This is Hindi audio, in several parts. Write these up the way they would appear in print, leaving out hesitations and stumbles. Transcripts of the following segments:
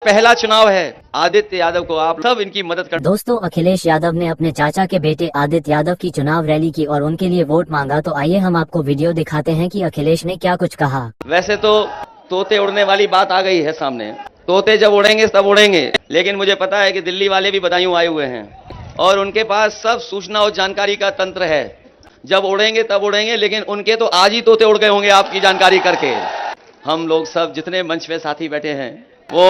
पहला चुनाव है। आदित्य यादव को आप सब इनकी मदद कर। दोस्तों, अखिलेश यादव ने अपने चाचा के बेटे आदित्य यादव की चुनाव रैली की और उनके लिए वोट मांगा। तो आइए हम आपको वीडियो दिखाते हैं कि अखिलेश ने क्या कुछ कहा। वैसे तो तोते उड़ने वाली बात आ गई है सामने, तोते जब उड़ेंगे तब उड़ेंगे, लेकिन मुझे पता है कि दिल्ली वाले भी बदायूं आए हुए हैं और उनके पास सब सूचना और जानकारी का तंत्र है। जब उड़ेंगे तब उड़ेंगे, लेकिन उनके तो आज ही तोते उड़ गए होंगे आपकी जानकारी करके। हम लोग सब जितने मंच पे साथी बैठे हैं वो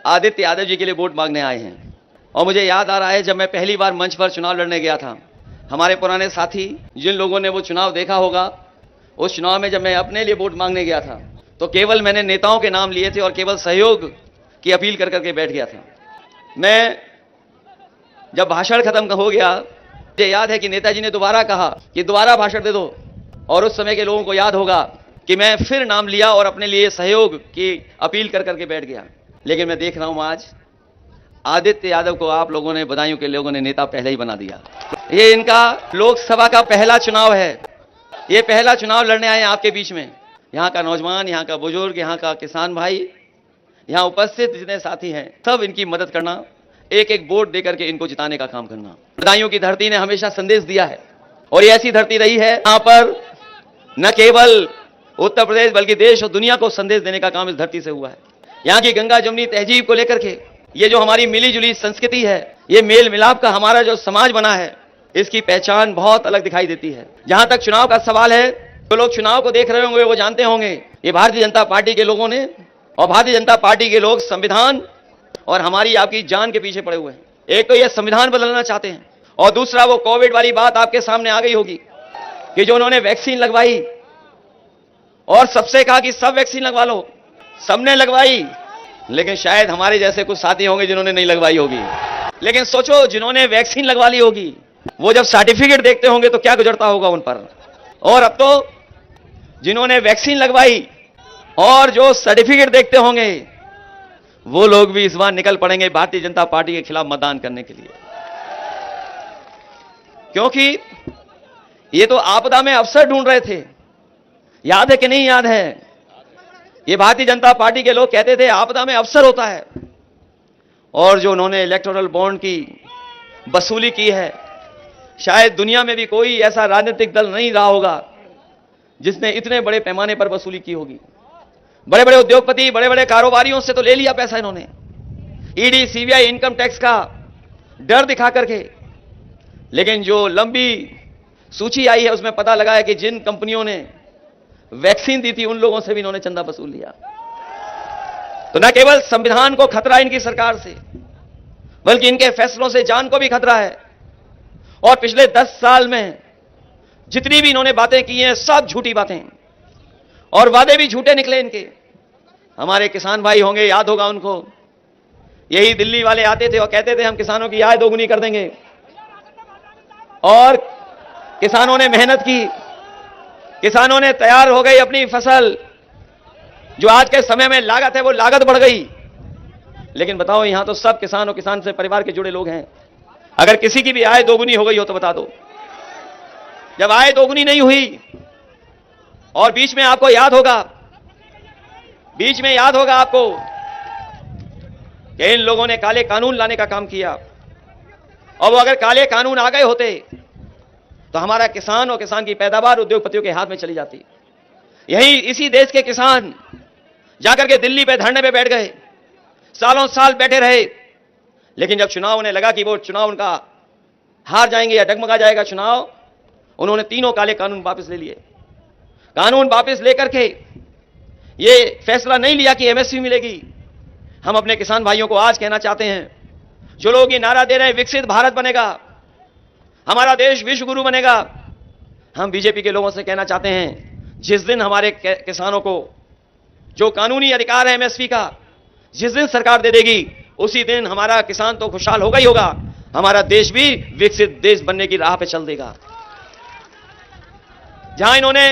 आदित्य यादव जी के लिए वोट मांगने आए हैं। और मुझे याद आ रहा है जब मैं पहली बार मंच पर चुनाव लड़ने गया था, हमारे पुराने साथी जिन लोगों ने वो चुनाव देखा होगा, उस चुनाव में जब मैं अपने लिए वोट मांगने गया था तो केवल मैंने नेताओं के नाम लिए थे और केवल सहयोग की अपील कर करके बैठ गया था। मैं जब भाषण खत्म हो गया, मुझे याद है कि नेताजी ने दोबारा कहा कि दोबारा भाषण दे दो, और उस समय के लोगों को याद होगा कि मैं फिर नाम लिया और अपने लिए सहयोग की अपील कर करके बैठ गया। लेकिन मैं देख रहा हूं आज आदित्य यादव को आप लोगों ने, बदायूं के लोगों ने नेता पहले ही बना दिया। ये इनका लोकसभा का पहला चुनाव है, ये पहला चुनाव लड़ने आए हैं आपके बीच में। यहाँ का नौजवान, यहाँ का बुजुर्ग, यहाँ का किसान भाई, यहाँ उपस्थित जितने साथी हैं, सब इनकी मदद करना, एक एक वोट देकर के इनको जिताने का काम करना। बदायूं की धरती ने हमेशा संदेश दिया है और ये ऐसी धरती रही है यहाँ पर न केवल उत्तर प्रदेश बल्कि देश और दुनिया को संदेश देने का काम इस धरती से हुआ है। यहाँ की गंगा जमुनी तहजीब को लेकर के ये जो हमारी मिली जुली संस्कृति है, ये मेल मिलाप का हमारा जो समाज बना है, इसकी पहचान बहुत अलग दिखाई देती है। जहां तक चुनाव का सवाल है, जो लोग चुनाव को देख रहे होंगे वो जानते होंगे ये भारतीय जनता पार्टी के लोगों ने, और भारतीय जनता पार्टी के लोग संविधान और हमारी आपकी जान के पीछे पड़े हुए हैं। एक तो ये संविधान बदलना चाहते हैं और दूसरा वो कोविड वाली बात आपके सामने आ गई होगी कि जो उन्होंने वैक्सीन लगवाई और सबसे कहा कि सब वैक्सीन लगवा लो, सबने लगवाई, लेकिन शायद हमारे जैसे कुछ साथी होंगे जिन्होंने नहीं लगवाई होगी। लेकिन सोचो, जिन्होंने वैक्सीन लगवा ली होगी वो जब सर्टिफिकेट देखते होंगे तो क्या गुजरता होगा उन पर। और अब तो जिन्होंने वैक्सीन लगवाई और जो सर्टिफिकेट देखते होंगे वो लोग भी इस बार निकल पड़ेंगे भारतीय जनता पार्टी के खिलाफ मतदान करने के लिए, क्योंकि ये तो आपदा में अवसर ढूंढ रहे थे। याद है कि नहीं याद है? ये भारतीय जनता पार्टी के लोग कहते थे आपदा में अवसर होता है, और जो उन्होंने इलेक्टोरल बॉन्ड की वसूली की है, शायद दुनिया में भी कोई ऐसा राजनीतिक दल नहीं रहा होगा जिसने इतने बड़े पैमाने पर वसूली की होगी। बड़े बड़े उद्योगपति, बड़े बड़े कारोबारियों से तो ले लिया पैसा इन्होंने, ईडी, सीबीआई, इनकम टैक्स का डर दिखा करके। लेकिन जो लंबी सूची आई है उसमें पता लगा है कि जिन कंपनियों ने वैक्सीन दी थी उन लोगों से भी इन्होंने चंदा वसूल लिया। तो न केवल संविधान को खतरा इनकी सरकार से, बल्कि इनके फैसलों से जान को भी खतरा है। और पिछले 10 साल में जितनी भी इन्होंने बातें की हैं सब झूठी बातें, और वादे भी झूठे निकले इनके। हमारे किसान भाई होंगे, याद होगा उनको, यही दिल्ली वाले आते थे और कहते थे हम किसानों की आय दोगुनी कर देंगे, और किसानों ने मेहनत की, किसानों ने तैयार हो गई अपनी फसल, जो आज के समय में लागत है वो लागत बढ़ गई। लेकिन बताओ, यहां तो सब किसान और किसान से परिवार के जुड़े लोग हैं। अगर किसी की भी आय दोगुनी हो गई हो तो बता दो। जब आय दोगुनी नहीं हुई, और बीच में आपको याद होगा, आपको कि इन लोगों ने काले कानून लाने का काम किया, और वो अगर काले कानून आ गए होते तो हमारा किसान और किसान की पैदावार उद्योगपतियों के हाथ में चली जाती। यही इसी देश के किसान जाकर के दिल्ली पे धरने पे बैठ गए, सालों साल बैठे रहे, लेकिन जब चुनाव होने लगा कि वो चुनाव उनका हार जाएंगे या डगमगा जाएगा चुनाव, उन्होंने तीनों काले कानून वापस ले लिए। कानून वापस लेकर के ये फैसला नहीं लिया कि एमएसपी मिलेगी। हम अपने किसान भाइयों को आज कहना चाहते हैं, जो लोग ये नारा दे रहे हैं विकसित भारत बनेगा, हमारा देश विश्व गुरु बनेगा, हम बीजेपी के लोगों से कहना चाहते हैं, जिस दिन हमारे किसानों को जो कानूनी अधिकार है एमएसपी का, जिस दिन सरकार दे देगी, उसी दिन हमारा किसान तो खुशहाल होगा ही होगा, हमारा देश भी विकसित देश बनने की राह पे चल देगा। जहां इन्होंने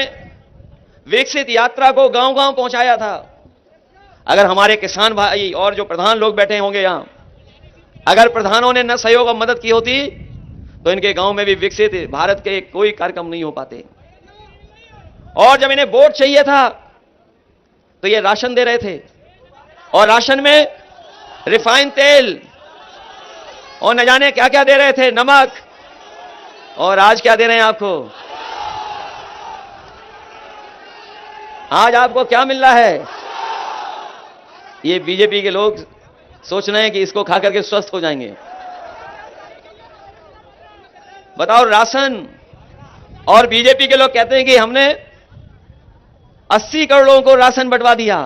विकसित यात्रा को गांव-गांव पहुंचाया था, अगर हमारे किसान भाई और जो प्रधान लोग बैठे होंगे यहां, अगर प्रधानों ने न सहयोग और मदद की होती तो इनके गांव में भी विकसित भारत के कोई कार्यक्रम नहीं हो पाते। और जब इन्हें वोट चाहिए था तो ये राशन दे रहे थे, और राशन में रिफाइंड तेल और न जाने क्या क्या दे रहे थे, नमक, और आज क्या दे रहे हैं आपको? आज आपको क्या मिल रहा है? ये बीजेपी के लोग सोच रहे हैं कि इसको खा करके स्वस्थ हो जाएंगे। बताओ, राशन, और बीजेपी के लोग कहते हैं कि हमने 80 करोड़ लोगों को राशन बंटवा दिया,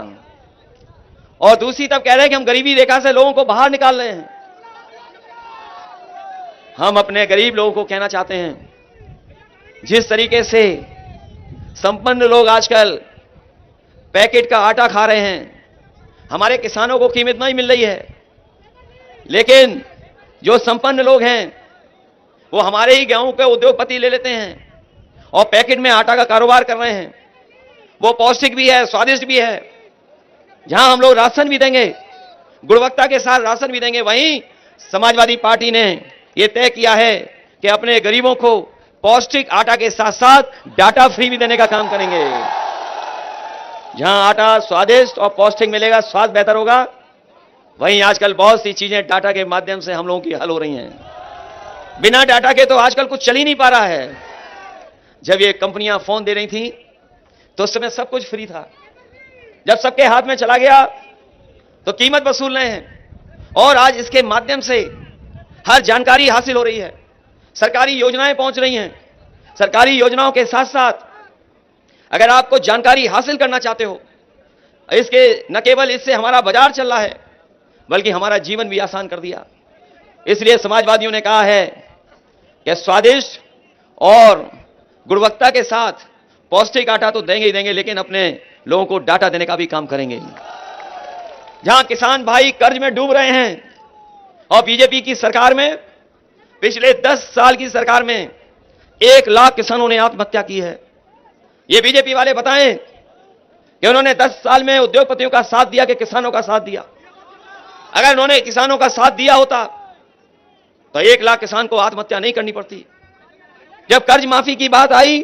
और दूसरी तरफ कह रहे हैं कि हम गरीबी रेखा से लोगों को बाहर निकाल रहे हैं। हम अपने गरीब लोगों को कहना चाहते हैं, जिस तरीके से संपन्न लोग आजकल पैकेट का आटा खा रहे हैं, हमारे किसानों को कीमत नहीं मिल रही है, लेकिन जो संपन्न लोग हैं वो हमारे ही गेहूं के उद्योगपति ले लेते हैं और पैकेट में आटा का कारोबार कर रहे हैं। वो पौष्टिक भी है, स्वादिष्ट भी है। जहां हम लोग राशन भी देंगे, गुणवत्ता के साथ राशन भी देंगे, वहीं समाजवादी पार्टी ने यह तय किया है कि अपने गरीबों को पौष्टिक आटा के साथ साथ डाटा फ्री भी देने का काम करेंगे। जहां आटा स्वादिष्ट और पौष्टिक मिलेगा, स्वाद बेहतर होगा, वहीं आजकल बहुत सी चीजें डाटा के माध्यम से हम लोगों की हल हो रही हैं। बिना डाटा के तो आजकल कुछ चल ही नहीं पा रहा है। जब ये कंपनियां फोन दे रही थी तो उस समय सब कुछ फ्री था। जब सबके हाथ में चला गया तो कीमत वसूल रहे हैं, और आज इसके माध्यम से हर जानकारी हासिल हो रही है, सरकारी योजनाएं पहुंच रही हैं। सरकारी योजनाओं के साथ साथ अगर आपको जानकारी हासिल करना चाहते हो, इसके न केवल इससे हमारा बाजार चल रहा है बल्कि हमारा जीवन भी आसान कर दिया। इसलिए समाजवादियों ने कहा है कि स्वादिष्ट और गुणवत्ता के साथ पौष्टिक आटा तो देंगे ही देंगे, लेकिन अपने लोगों को डाटा देने का भी काम करेंगे। जहां किसान भाई कर्ज में डूब रहे हैं, और बीजेपी की सरकार में, पिछले 10 साल की सरकार में 1 लाख किसानों ने आत्महत्या की है। ये बीजेपी वाले बताएं कि उन्होंने 10 साल में उद्योगपतियों का साथ दिया कि किसानों का साथ दिया? अगर उन्होंने किसानों का साथ दिया होता तो 1 लाख किसान को आत्महत्या नहीं करनी पड़ती। जब कर्ज माफी की बात आई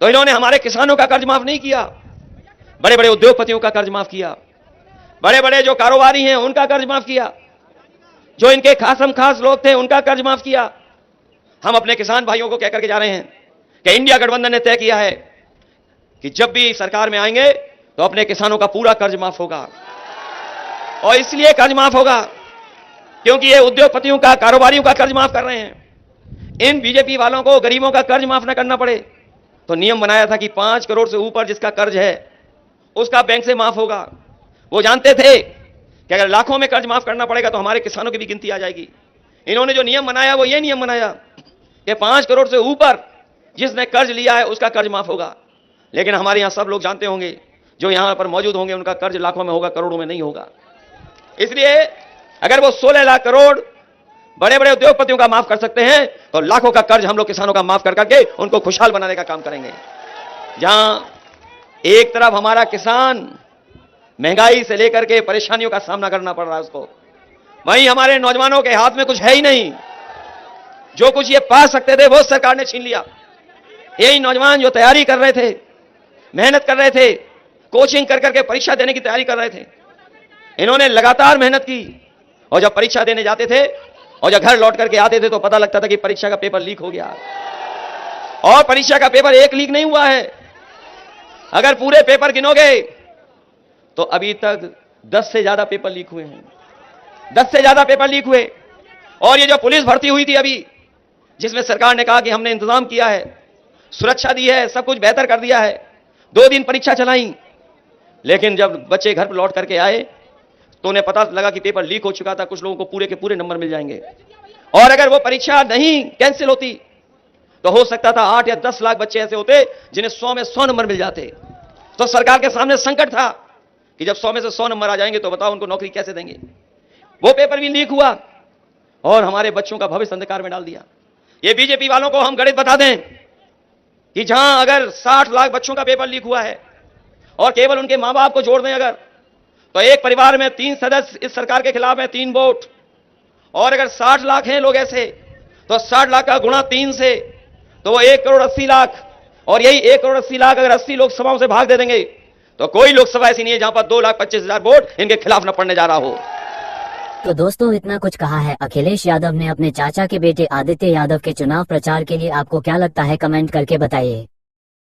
तो इन्होंने हमारे किसानों का कर्ज माफ नहीं किया, बड़े बड़े उद्योगपतियों का कर्ज माफ किया, बड़े बड़े जो कारोबारी हैं उनका कर्ज माफ किया, जो इनके खासम खास लोग थे उनका कर्ज माफ किया। हम अपने किसान भाइयों को कहकर के जा रहे हैं कि इंडिया गठबंधन ने तय किया है कि जब भी सरकार में आएंगे तो अपने किसानों का पूरा कर्ज माफ होगा। और इसलिए कर्ज माफ होगा क्योंकि ये उद्योगपतियों का, कारोबारियों का कर्ज माफ कर रहे हैं। इन बीजेपी वालों को गरीबों का कर्ज माफ न करना पड़े, तो नियम बनाया था कि 5 करोड़ से ऊपर जिसका कर्ज है उसका बैंक से माफ होगा। वो जानते थे कि अगर लाखों में कर्ज माफ करना पड़ेगा तो हमारे किसानों की भी गिनती आ जाएगी। इन्होंने जो नियम बनाया वो ये नियम बनाया कि 5 करोड़ से ऊपर जिसने कर्ज लिया है उसका कर्ज माफ होगा। लेकिन हमारे यहां सब लोग जानते होंगे, जो यहां पर मौजूद होंगे, उनका कर्ज लाखों में होगा, करोड़ों में नहीं होगा। इसलिए अगर वो 16 लाख करोड़ बड़े बड़े उद्योगपतियों का माफ कर सकते हैं तो लाखों का कर्ज हम लोग किसानों का माफ कर करके उनको खुशहाल बनाने का काम करेंगे। जहां एक तरफ हमारा किसान महंगाई से लेकर के परेशानियों का सामना करना पड़ रहा है उसको, वहीं हमारे नौजवानों के हाथ में कुछ है ही नहीं। जो कुछ ये पा सकते थे वो सरकार ने छीन लिया। यही नौजवान जो तैयारी कर रहे थे, मेहनत कर रहे थे, कोचिंग कर करके परीक्षा देने की तैयारी कर रहे थे, इन्होंने लगातार मेहनत की, और जब परीक्षा देने जाते थे और जब घर लौट करके आते थे तो पता लगता था कि परीक्षा का पेपर लीक हो गया। और परीक्षा का पेपर एक लीक नहीं हुआ है, अगर पूरे पेपर गिनोगे तो अभी तक 10 से ज्यादा पेपर लीक हुए हैं, 10 से ज्यादा पेपर लीक हुए। और ये जो पुलिस भर्ती हुई थी अभी, जिसमें सरकार ने कहा कि हमने इंतजाम किया है, सुरक्षा दी है, सब कुछ बेहतर कर दिया है, 2 दिन परीक्षा चलाई, लेकिन जब बच्चे घर पर लौट करके आए तो उन्हें पता लगा कि पेपर लीक हो चुका था। कुछ लोगों को पूरे के पूरे नंबर मिल जाएंगे, और अगर वो परीक्षा नहीं कैंसिल होती तो हो सकता था 8 या 10 लाख बच्चे ऐसे होते जिन्हें 100 में 100 नंबर मिल जाते। तो सरकार के सामने संकट था कि जब 100 में से 100 नंबर आ जाएंगे तो बताओ उनको नौकरी कैसे देंगे। वो पेपर भी लीक हुआ और हमारे बच्चों का भविष्य अंधकार में डाल दिया। ये बीजेपी वालों को हम गणित बता दें कि जहां अगर 60 लाख बच्चों का पेपर लीक हुआ है और केवल उनके मां बाप को जोड़ दें अगर, तो एक परिवार में 3 सदस्य इस सरकार के खिलाफ है, 3 वोट। और अगर 60 लाख हैं लोग ऐसे, तो 60 लाख का गुणा 3 से तो वो 1 करोड़ 80 लाख। और यही 1 करोड़ 80 लाख अगर 80 लोकसभाओं से भाग दे देंगे तो कोई लोकसभा ऐसी नहीं है जहां पर 2,25,000 वोट इनके खिलाफ न पड़ने जा रहा हो। तो दोस्तों इतना कुछ कहा है अखिलेश यादव ने अपने चाचा के बेटे आदित्य यादव के चुनाव प्रचार के लिए। आपको क्या लगता है कमेंट करके बताइए।